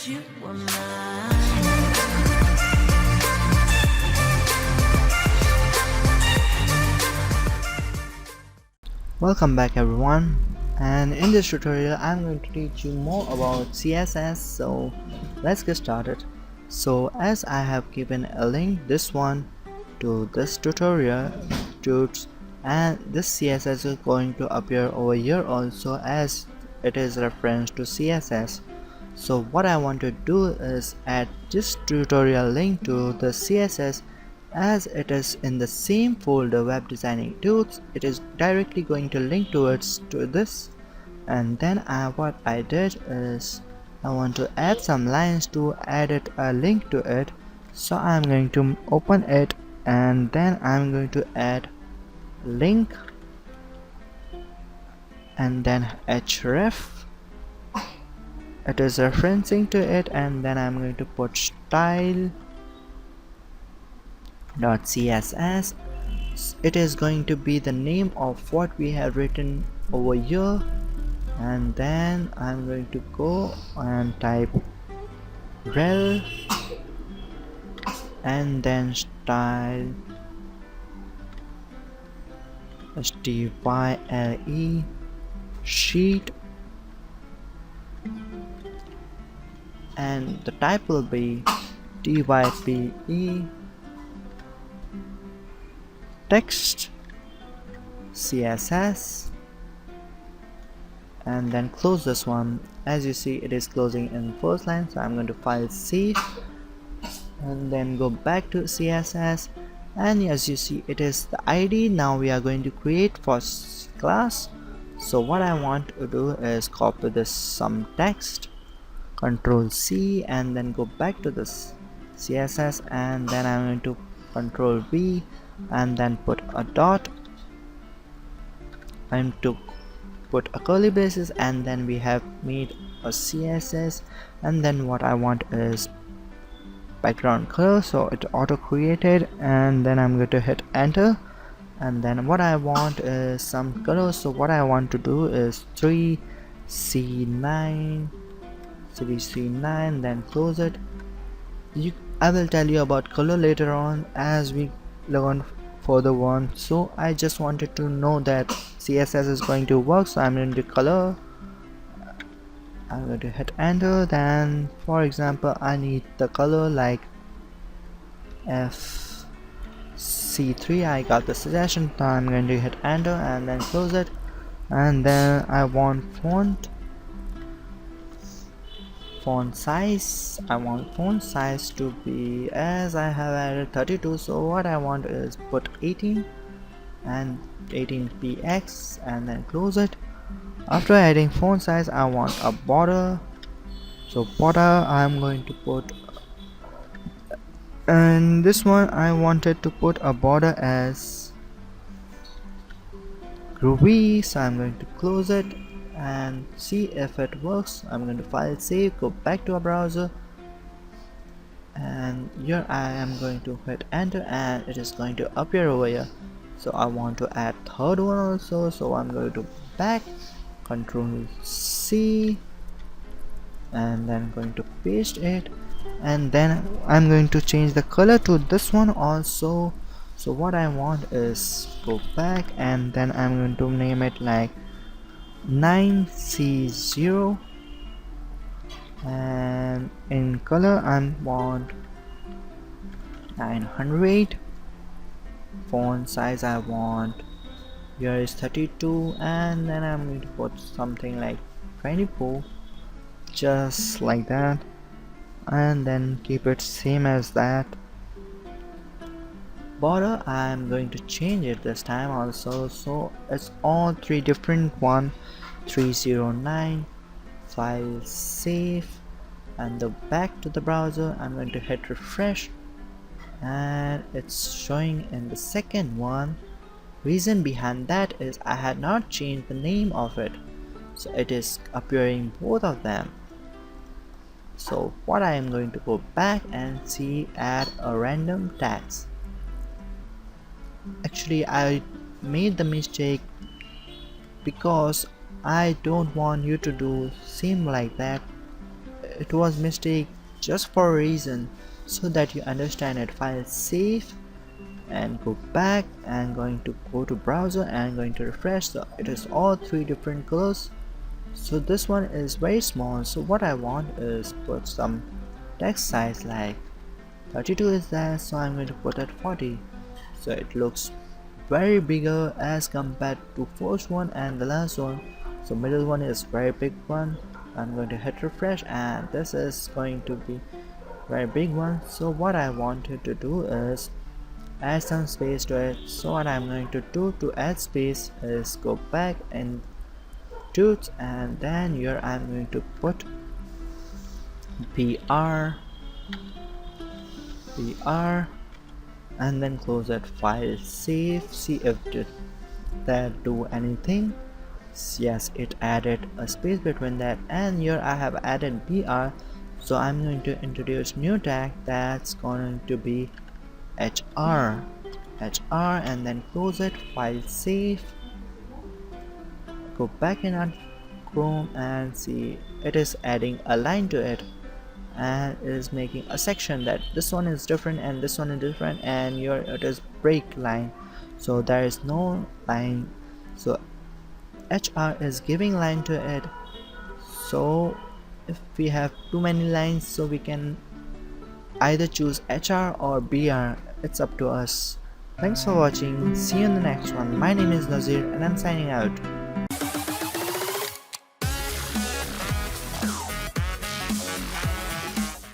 you were mine. Welcome back everyone, and in this tutorial I'm going to teach you more about CSS, so let's get started. So as I have given a link, this one, to this tutorial tuts, and this CSS is going to appear over here also, as it is reference to CSS. So what I want to do is add this tutorial link to the CSS, as it is in the same folder web designing tools. It is directly going to link towards to this. And then what I did is I want to add some lines to add a link to it. So I'm going to open it, and then I'm going to add link and then href. It is referencing to it, and then I'm going to put style.css. It is going to be the name of what we have written over here, and then I'm going to go and type rel and then style style sheet, and the type will be type text css, and then close this one. As you see, it is closing in first line, so I'm going to file save and then go back to css, and as you see, it is the id now we are going to create for class. So what I want to do is copy this some text, control C, and then go back to this css, and then I'm going to control V and then put a dot. I'm to put a curly braces, and then we have made a css. And then what I want is background color, so it auto created, and then I'm going to hit enter. And then what I want is some color, so what I want to do is 3C9, then close it. I will tell you about color later on as we learn further on. So I just wanted to know that CSS is going to work, so I'm going to color. I'm going to hit enter. Then for example, I need the color like FC3. I got the suggestion, so I'm going to hit enter and then close it. And then I want font size. I want font size to be, as I have added 32, so what I want is put 18 and 18px and then close it. After adding font size, I want a border, so border I'm going to put, and this one I wanted to put a border as groovy, so I'm going to close it and see if it works. I'm going to file save, go back to our browser, and here I am going to hit enter, and it is going to appear over here. So I want to add third one also, so I'm going to back, control C, and then going to paste it, and then I'm going to change the color to this one also. So what I want is go back, and then I'm going to name it like 9C0, and in color I want 900. Font size I want, here is 32, and then I'm going to put something like 24, just like that, and then keep it same as that. Border I'm going to change it this time also, so it's all three different one. 309, file save, and the back to the browser. I'm going to hit refresh, and it's showing in the second one. Reason behind that is I had not changed the name of it, so it is appearing both of them. So what I am going to go back and see, add a random tags. Actually I made the mistake because I don't want you to do same like that. it was mistake just for a reason, so that you understand it. File save and go back and going to go to browser and going to refresh. So it is all three different colors. So this one is very small, so what I want is put some text size like 32 is there, so I'm going to put at 40. So it looks very bigger as compared to first one and the last one. So middle one is very big one. I'm going to hit refresh and this is going to be very big one. So what I wanted to do is add some space to it. So what I'm going to do to add space is go back and tools, and then here I'm going to put BR and then close that file, save, see if that do anything. Yes, it added a space between that, and here I have added BR. So I'm going to introduce new tag that's going to be HR, and then close it, file, save, go back in on Chrome and see it is adding a line to it, and it is making a section that this one is different and this one is different, and here it is break line, so there is no line. So HR is giving line to it. So if we have too many lines, so we can either choose HR or BR, it's up to us. Thanks for watching, see you in the next one. My name is Nazir and I'm signing out.